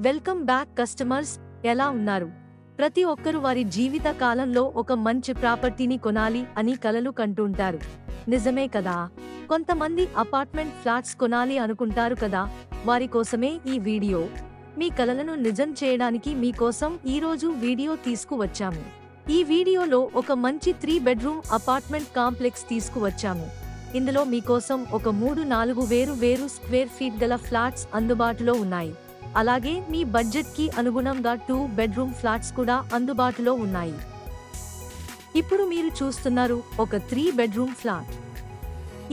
Welcome back customers, ఎలా ఉన్నారు? ప్రతి ఒక్కరు వారి జీవిత కాలంలో ఒక మంచి ప్రాపర్టీని కొనాలి అని కలలు కంటుంటారు. నిజమే కదా? కొంతమంది అపార్ట్మెంట్ ఫ్లాట్స్ కొనాలి అనుకుంటారు కదా. వారి కోసమే ఈ వీడియో. మీ కలలను నిజం చేయడానికి మీకోసం ఈరోజు వీడియో తీసుకువచ్చాము. ఈ వీడియోలో ఒక మంచి 3 బెడ్రూమ్ అపార్ట్మెంట్ కాంప్లెక్స్ తీసుకువచ్చాము. ఇందులో మీకోసం ఒక 3-4 వేరు స్క్వేర్ ఫీట్ గల ఫ్లాట్స్ అందుబాటులో ఉన్నాయి. అలాగే మీ బడ్జెట్ కి అనుగుణంగా 2 బెడ్రూమ్ ఫ్లాట్స్ కూడా అందుబాటులో ఉన్నాయి. ఇప్పుడు మీరు చూస్తున్నారు ఒక 3 బెడ్రూమ్ ఫ్లాట్.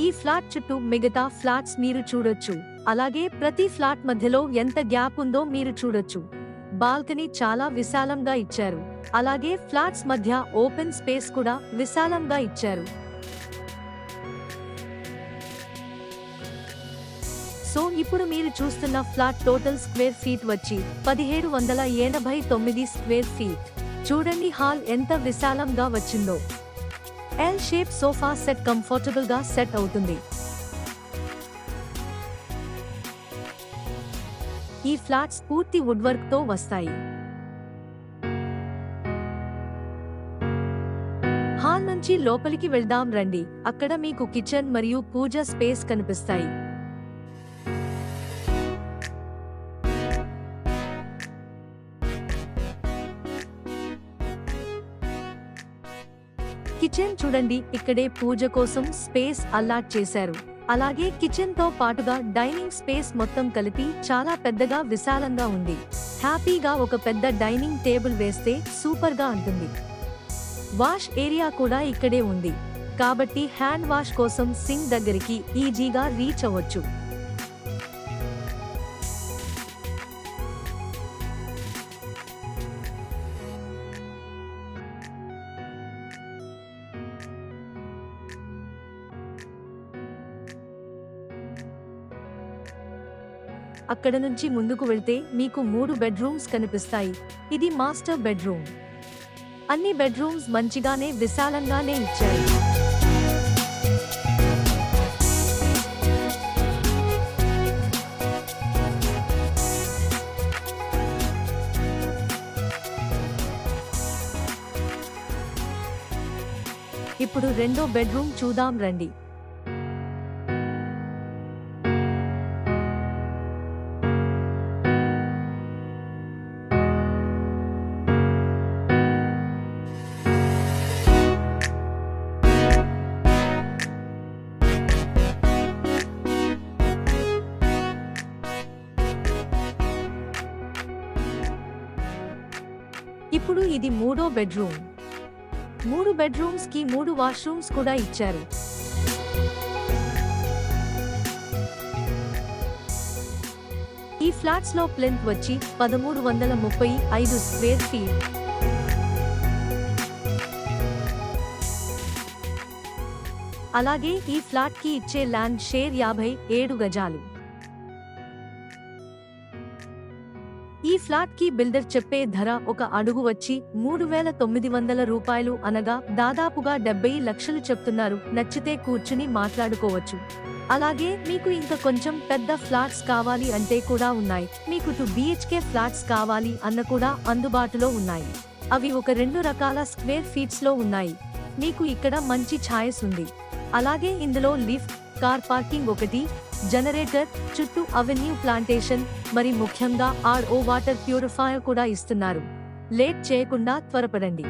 ఈ ఫ్లాట్ చుట్టూ మిగతా ఫ్లాట్స్ మీరు చూడొచ్చు. అలాగే ప్రతి ఫ్లాట్ మధ్యలో ఎంత గ్యాప్ ఉందో మీరు చూడొచ్చు. బాల్కనీ చాలా విశాలంగా ఇచ్చారు. అలాగే ఫ్లాట్స్ మధ్య ఓపెన్ స్పేస్ కూడా విశాలంగా ఇచ్చారు. సో ఇప్పుడు మీరు చూస్తున్న ఫ్లాట్ టోటల్ స్క్వేర్ ఫీట్ వచ్చి 1789 స్క్వేర్ ఫీట్. చూడండి హాల్ ఎంత విశాలంగా వచ్చిందో. L shape sofa set comfortable గా సెట్ అవుతుంది. ఈ ఫ్లాట్స్ పూర్తి వుడ్ వర్క్ తో వస్తాయి. హాల్ నుంచి లోపలికి వెళ్దాం రండి. అక్కడ మీకు కిచెన్ మరియు పూజ స్పేస్ కనిపిస్తాయి. కిచెన్ చూడండి, ఇక్కడే పూజ కోసం స్పేస్ అలాట్ చేశారు. అలాగే కిచెన్ తో పాటుగా డైనింగ్ స్పేస్ మొత్తం కలిపి చాలా పెద్దగా విశాలంగా ఉంది. హ్యాపీగా ఒక పెద్ద డైనింగ్ టేబుల్ వేస్తే సూపర్ గా ఉంటుంది. వాష్ ఏరియా కూడా ఇక్కడే ఉంది. కాబట్టి హ్యాండ్ వాష్ కోసం సింక్ దగ్గరికి ఈజీగా రీచ్ అవ్వచ్చు. అక్కడ నుంచి ముందుకు వెళ్తే మీకు 3 బెడ్రూమ్స్ కనిపిస్తాయి. ఇది మాస్టర్ బెడ్రూమ్. అన్ని బెడ్రూమ్స్ మంచిగానే విశాలంగానే ఇచ్చారు. ఇప్పుడు రెండో బెడ్రూమ్ చూద్దాం రండి. ఇప్పుడు ఇది మూడో బెడ్రూమ్. 3 బెడ్రూమ్స్ కి 3 వాష్రూమ్స్ కూడా ఇచ్చారు. ఈ ఫ్లాట్స్ లో ప్లెంత్ వచ్చి 1335 స్క్వేర్ ఫీట్. అలాగే ఈ ఫ్లాట్ కి ఇచ్చే ల్యాండ్ షేర్ 57 గజాలు. ఈ ఫ్లాట్ కి బిల్డర్ చెప్పే ధర ఒక అడుగు వచ్చి 3900 రూపాయలు, అనగా దాదాపుగా 70 లక్షలు చెప్తున్నారు. నచ్చితే కూర్చుని మాట్లాడుకోవచ్చు. అలాగే మీకు ఇంకా కొంచెం పెద్ద ఫ్లాట్స్ కావాలి అంటే కూడా ఉన్నాయి. మీకు 2 BHK ఫ్లాట్స్ కావాలి అన్న కూడా అందుబాటులో ఉన్నాయి. అవి ఒక 2 రకాల స్క్వేర్ ఫీట్స్ లో ఉన్నాయి. మీకు ఇక్కడ మంచి ఛాయిస్ ఉంది. అలాగే ఇందులో లిఫ్ట్, కార్ పార్కింగ్ ఒకటి, జనరేటర్, చుట్టూ అవెన్యూ ప్లాంటేషన్, మరి ముఖ్యంగా RO వాటర్ ప్యూరిఫైయర్ కూడా ఇస్తున్నారు. లేట్ చేయకుండా త్వరపడండి.